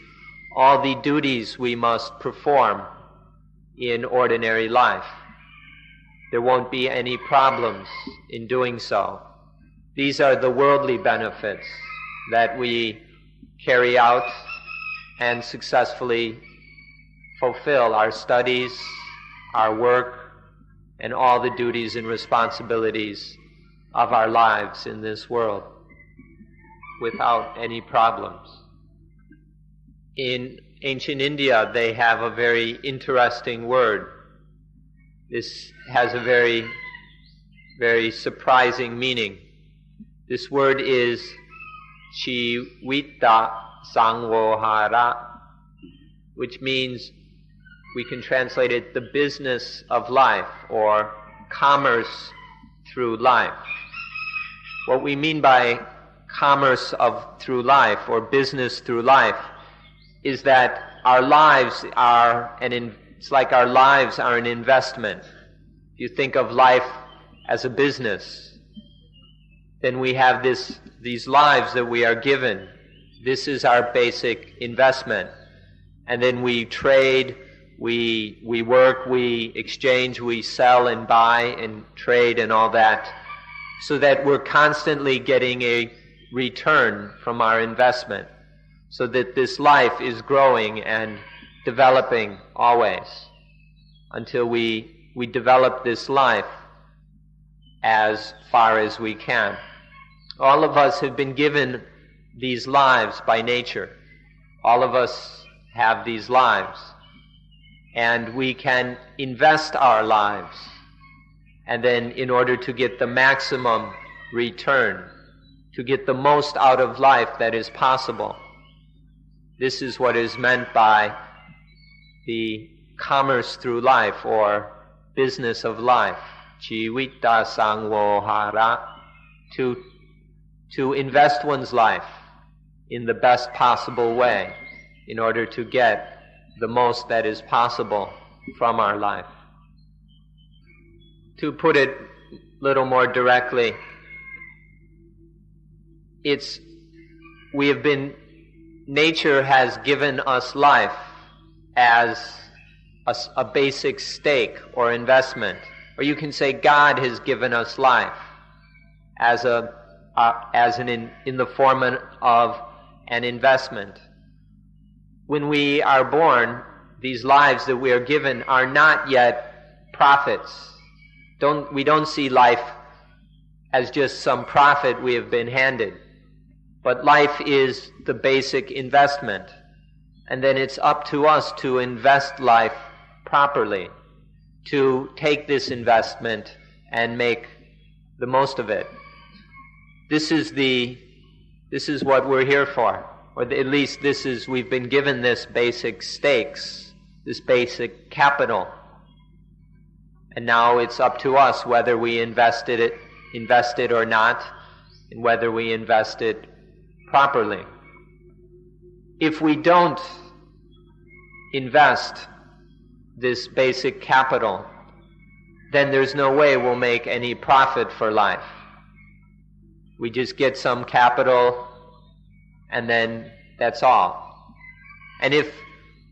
all the duties we must perform in ordinary life. There won't be any problems in doing so. These are the worldly benefits that we carry out and successfully fulfill our studies, our work, and all the duties and responsibilities of our lives in this world without any problems. In ancient India, they have a very interesting word. This has a very, very surprising meaning. This word is Chivita Sangvohara, which means, we can translate it, the business of life, or commerce through life. What we mean by commerce through life, or business through life, is that our lives are an It's like our lives are an investment. If you think of life as a business, then we have these lives that we are given. This is our basic investment. And then we trade, we work, we exchange, we sell and buy and trade and all that, so that we're constantly getting a return from our investment, so that this life is growing and developing always until we develop this life as far as we can. All of us have been given these lives by nature. All of us have these lives, and we can invest our lives, and then in order to get the maximum return, to get the most out of life that is possible. This is what is meant by the commerce through life, or business of life. Jivita sangvohara, to invest one's life in the best possible way in order to get the most that is possible from our life. To put it a little more directly, nature has given us life as a basic stake or investment. Or you can say God has given us life as in the form of an investment. When we are born, these lives that we are given are not yet profits. We don't see life as just some profit we have been handed. But life is the basic investment. And then it's up to us to invest life properly, to take this investment and make the most of it. This is what we're here for. Or at least we've been given this basic stakes, this basic capital. And now it's up to us whether we invest it or not, and whether we invest it properly. If we don't invest this basic capital, then there's no way we'll make any profit for life. We just get some capital, and then that's all. And if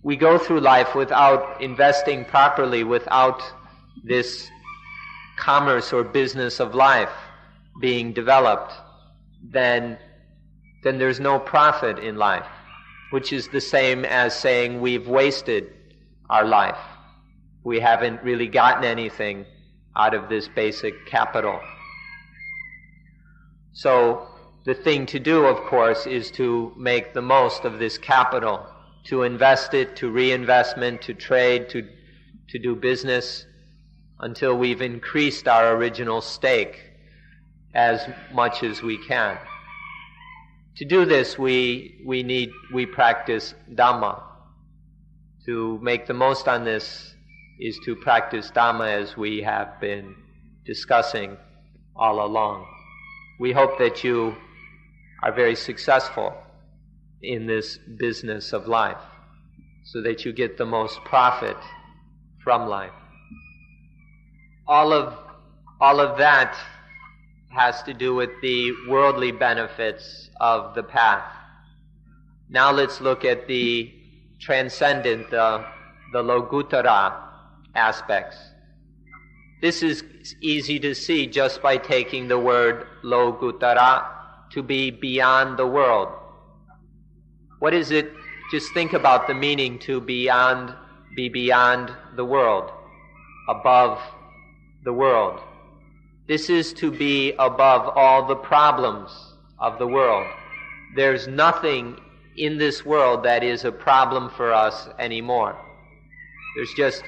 we go through life without investing properly, without this commerce or business of life being developed, then there's no profit in life, which is the same as saying we've wasted our life. We haven't really gotten anything out of this basic capital. So the thing to do, of course, is to make the most of this capital, to invest it, to reinvestment, to trade, to do business, until we've increased our original stake as much as we can. To do this, we practice Dhamma. To make the most on this is to practice Dhamma, as we have been discussing all along. We hope that you are very successful in this business of life, so that you get the most profit from life. All of that has to do with the worldly benefits of the path. Now let's look at the transcendent, the Lokuttara aspects. This is easy to see just by taking the word Lokuttara, to be beyond the world. What is it? Just think about the meaning to be beyond the world, above the world. This is to be above all the problems of the world. There's nothing in this world that is a problem for us anymore. There's just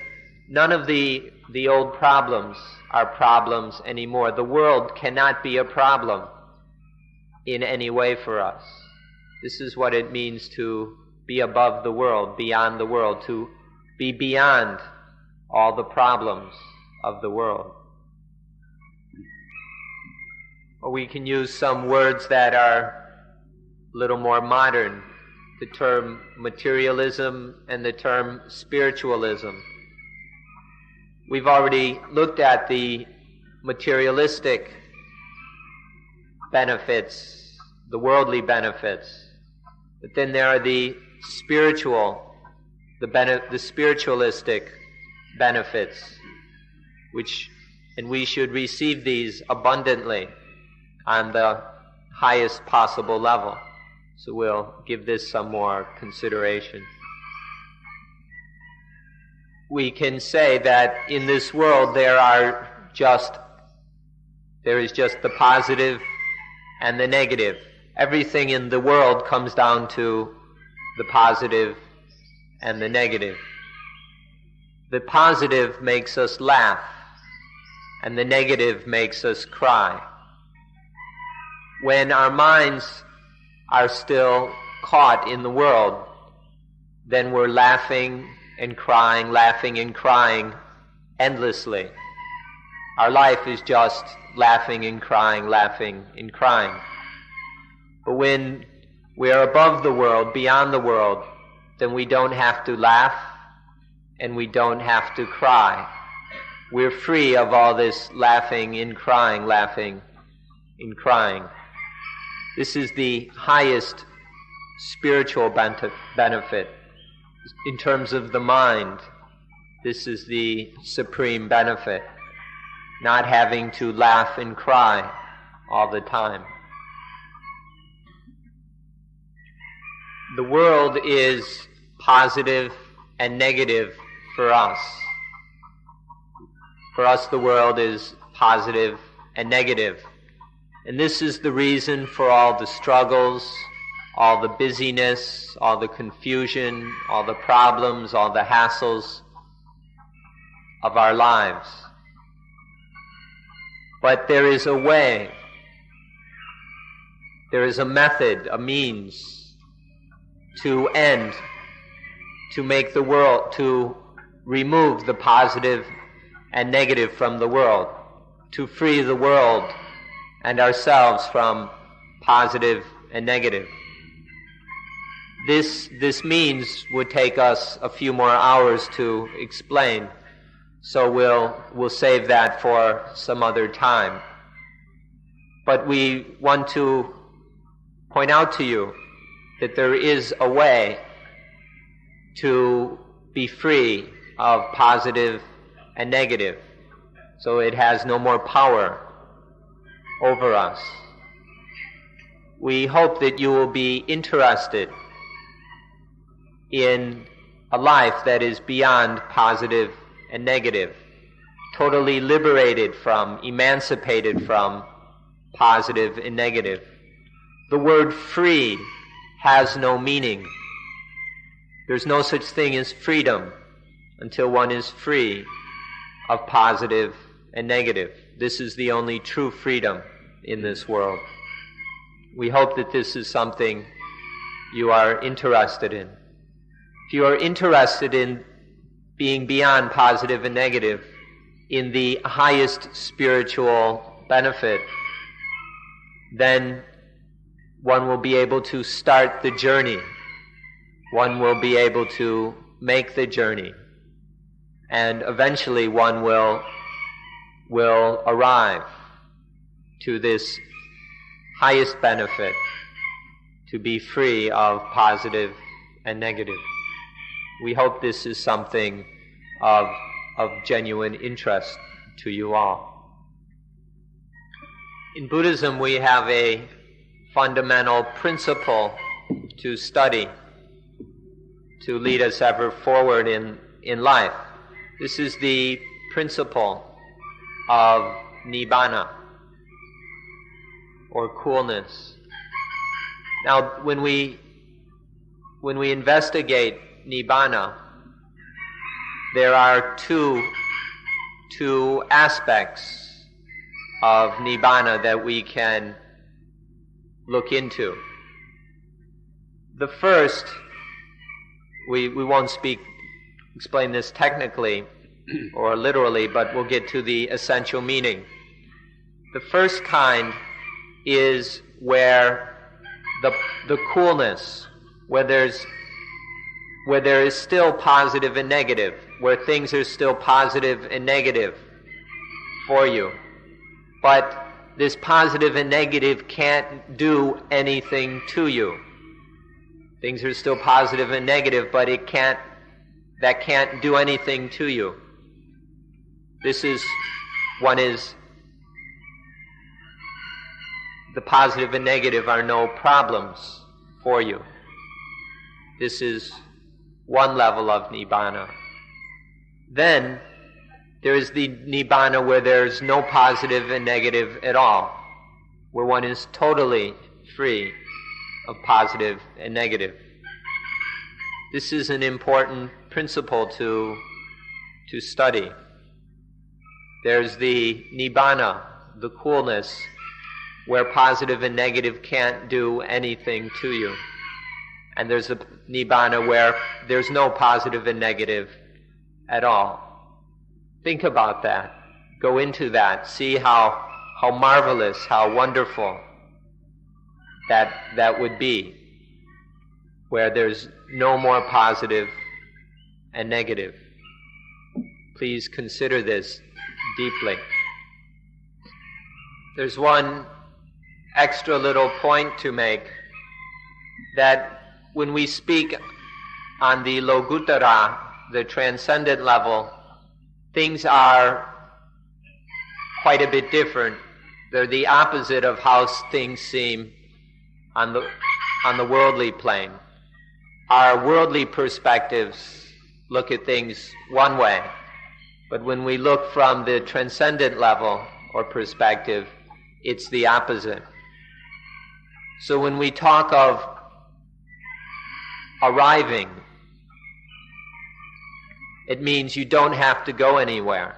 none of the old problems are problems anymore. The world cannot be a problem in any way for us. This is what it means to be above the world, beyond the world, to be beyond all the problems of the world. Or we can use some words that are a little more modern, the term materialism and the term spiritualism. We've already looked at the materialistic benefits, the worldly benefits, but then there are the spiritual, the spiritualistic benefits, and we should receive these abundantly on the highest possible level. So we'll give this some more consideration. We can say that in this world there is just the positive and the negative. Everything in the world comes down to the positive and the negative. The positive makes us laugh, and the negative makes us cry. When our minds are still caught in the world, then we're laughing and crying endlessly. Our life is just laughing and crying. But when we are above the world, beyond the world, then we don't have to laugh and we don't have to cry. We're free of all this laughing and crying. This is the highest spiritual benefit. In terms of the mind, this is the supreme benefit, not having to laugh and cry all the time. The world is positive and negative for us. For us, the world is positive and negative. And this is the reason for all the struggles, all the busyness, all the confusion, all the problems, all the hassles of our lives. But there is a way, there is a method, a means to make the world, to remove the positive and negative from the world, to free the world and ourselves from positive and negative. This means would take us a few more hours to explain, so we'll save that for some other time. But we want to point out to you that there is a way to be free of positive and negative, so it has no more power over us. We hope that you will be interested in a life that is beyond positive and negative, totally liberated from, emancipated from positive and negative. The word free has no meaning. There's no such thing as freedom until one is free of positive and negative. This is the only true freedom in this world. We hope that this is something you are interested in. If you are interested in being beyond positive and negative, in the highest spiritual benefit, then one will be able to start the journey. One will be able to make the journey. And eventually one will arrive to this highest benefit, to be free of positive and negative. We hope this is something of genuine interest to you all. In Buddhism, we have a fundamental principle to study, to lead us ever forward in life. This is the principle of Nibbana, or coolness. Now, when we investigate Nibbana, there are two aspects of Nibbana that we can look into. The first, we won't explain this technically or literally, but we'll get to the essential meaning. The first kind is where the coolness, where there's where there is still positive and negative, where things are still positive and negative for you. But this positive and negative can't do anything to you. Things are still positive and negative, but that can't do anything to you. The positive and negative are no problems for you. This is one level of Nibbana. Then there is the Nibbana where there's no positive and negative at all, where one is totally free of positive and negative. This is an important principle to study. There's the Nibbana, the coolness, where positive and negative can't do anything to you. And there's a Nibbana where there's no positive and negative at all. Think about that. Go into that. See how marvelous, how wonderful that would be, where there's no more positive and negative. Please consider this deeply. There's one extra little point to make, that when we speak on the Lokuttara, the transcendent level, things are quite a bit different. They're the opposite of how things seem on the worldly plane. Our worldly perspectives look at things one way, but when we look from the transcendent level or perspective, it's the opposite. So when we talk of arriving, it means you don't have to go anywhere.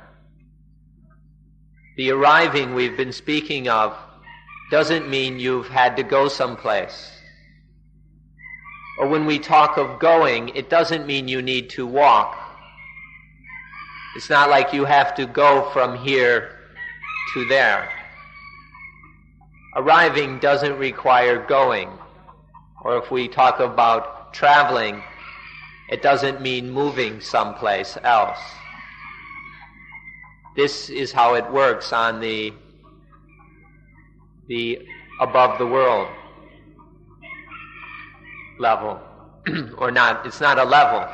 The arriving we've been speaking of doesn't mean you've had to go someplace. Or when we talk of going, it doesn't mean you need to walk. It's not like you have to go from here to there. Arriving doesn't require going. Or if we talk about traveling, it doesn't mean moving someplace else. This is how it works on the above the world level. Or not, it's not a level.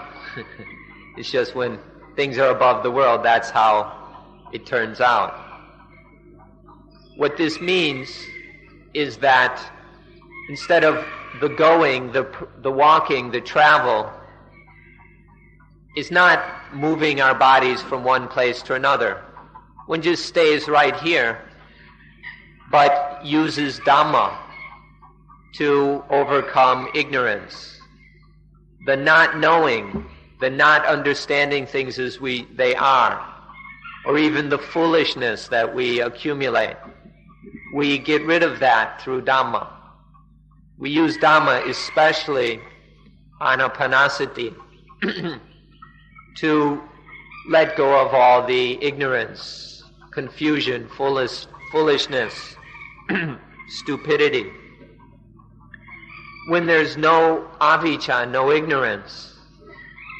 It's just when things are above the world, that's how it turns out. What this means is that instead of the going, the walking, the travel, is not moving our bodies from one place to another. One just stays right here, but uses Dhamma to overcome ignorance. The not knowing, the not understanding things as they are, or even the foolishness that we accumulate. We get rid of that through Dhamma. We use Dhamma, especially Anapanasati, to let go of all the ignorance, confusion, foolishness, stupidity. When there's no avijja, no ignorance,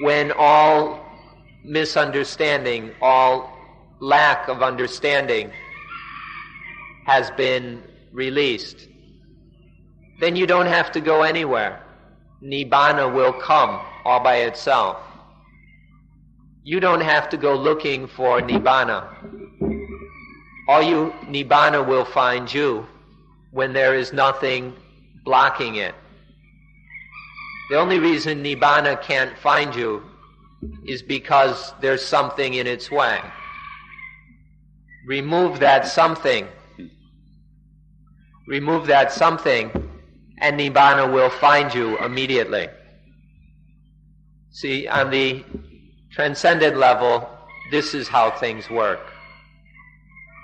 when all misunderstanding, all lack of understanding has been released, then you don't have to go anywhere. Nibbana will come all by itself. You don't have to go looking for Nibbana. Nibbana will find you when there is nothing blocking it. The only reason Nibbana can't find you is because there's something in its way. Remove that something. Remove that something, and Nibbana will find you immediately. See, on the transcendent level, this is how things work.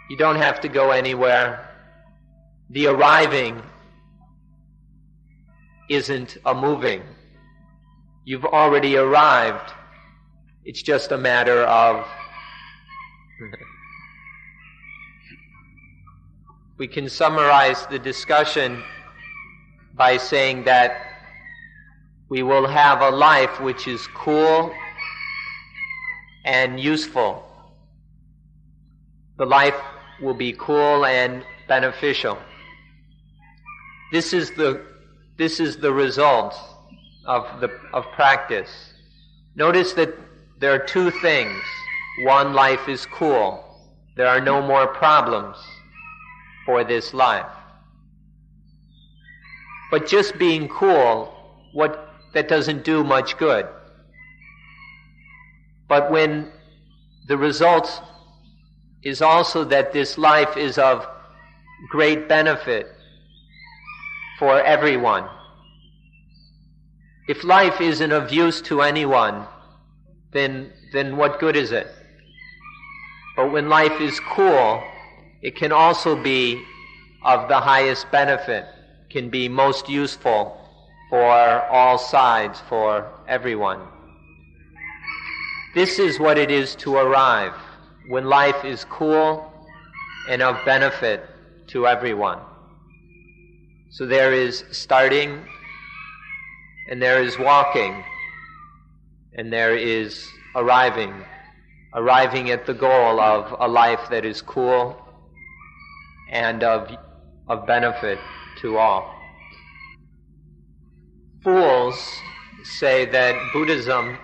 You don't have to go anywhere. The arriving isn't a moving. You've already arrived. It's just a matter of... We can summarize the discussion by saying that we will have a life which is cool and useful. The life will be cool and beneficial. This is the result of practice. Notice that there are two things. One, life is cool. There are no more problems for this life. But just being cool, that doesn't do much good. But when the result is also that this life is of great benefit for everyone. If life isn't of use to anyone, then what good is it? But when life is cool, it can also be of the highest benefit, can be most useful for all sides, for everyone. This is what it is to arrive, when life is cool and of benefit to everyone. So there is starting, and there is walking, and there is arriving at the goal of a life that is cool and of benefit to all. Fools say that Buddhism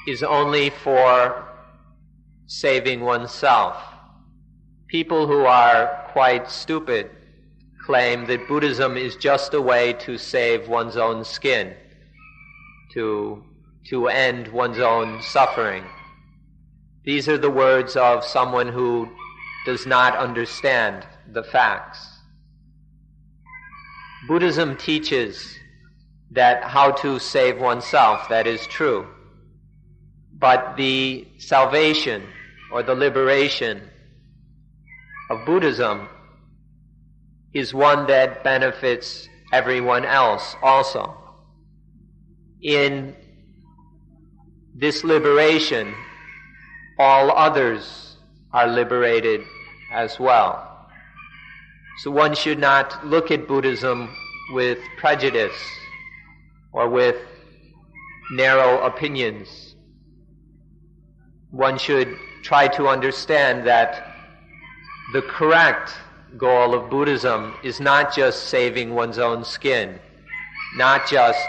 is only for saving oneself. People who are quite stupid claim that Buddhism is just a way to save one's own skin, to end one's own suffering. These are the words of someone who does not understand the facts. Buddhism teaches that how to save oneself, that is true. But the salvation or the liberation of Buddhism is one that benefits everyone else also. In this liberation, all others are liberated as well. So one should not look at Buddhism with prejudice or with narrow opinions. One should try to understand that the correct goal of Buddhism is not just saving one's own skin, not just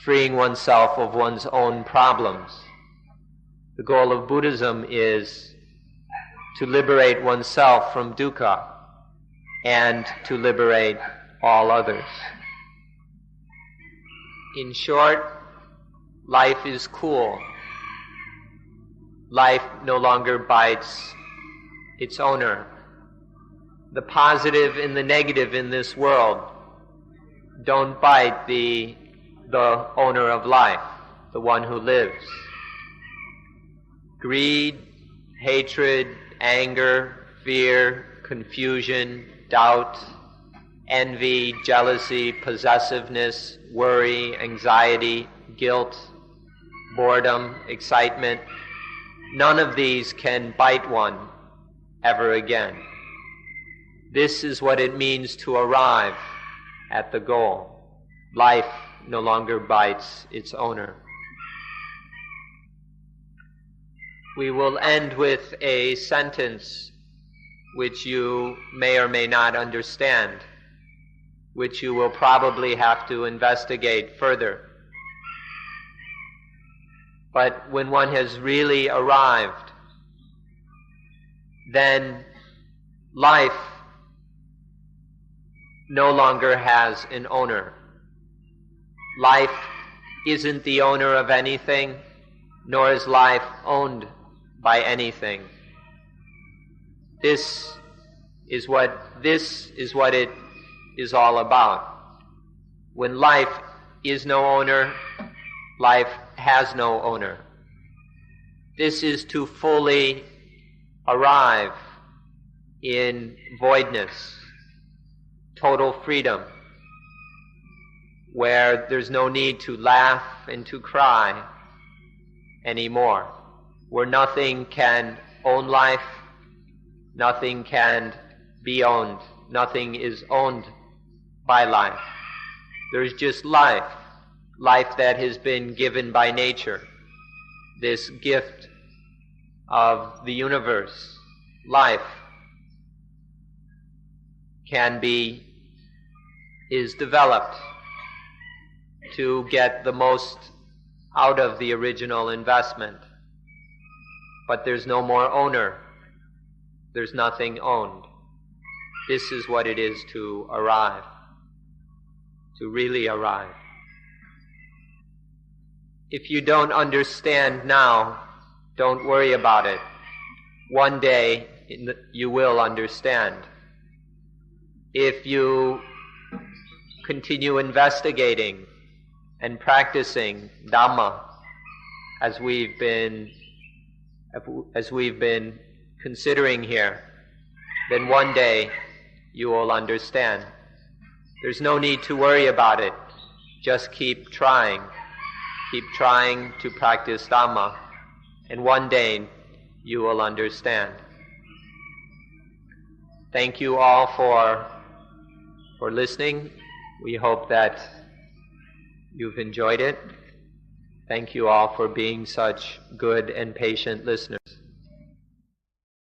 freeing oneself of one's own problems. The goal of Buddhism is to liberate oneself from dukkha and to liberate all others. In short, life is cool. Life no longer bites its owner. The positive and the negative in this world don't bite the owner of life, the one who lives. Greed, hatred, anger, fear, confusion, doubt, envy, jealousy, possessiveness, worry, anxiety, guilt, boredom, excitement, none of these can bite one ever again. This is what it means to arrive at the goal. Life no longer bites its owner. We will end with a sentence which you may or may not understand, which you will probably have to investigate further. But when one has really arrived, then life no longer has an owner. Life isn't the owner of anything, nor is life owned by anything. This is what it is all about. When life is no owner, life has no owner. This is to fully arrive in voidness, total freedom, where there's no need to laugh and to cry anymore, where nothing can own life, nothing can be owned, nothing is owned by life. There's just life, life that has been given by nature, this gift of the universe. Life is developed to get the most out of the original investment. But there's no more owner. There's nothing owned. This is what it is to arrive, to really arrive. If you don't understand now, don't worry about it. One day you will understand. If you continue investigating and practicing Dhamma as we've been considering here, then one day you will understand. There's no need to worry about it. Just keep trying. Keep trying to practice Dhamma, and one day you will understand. Thank you all for listening. We hope that you've enjoyed it. Thank you all for being such good and patient listeners.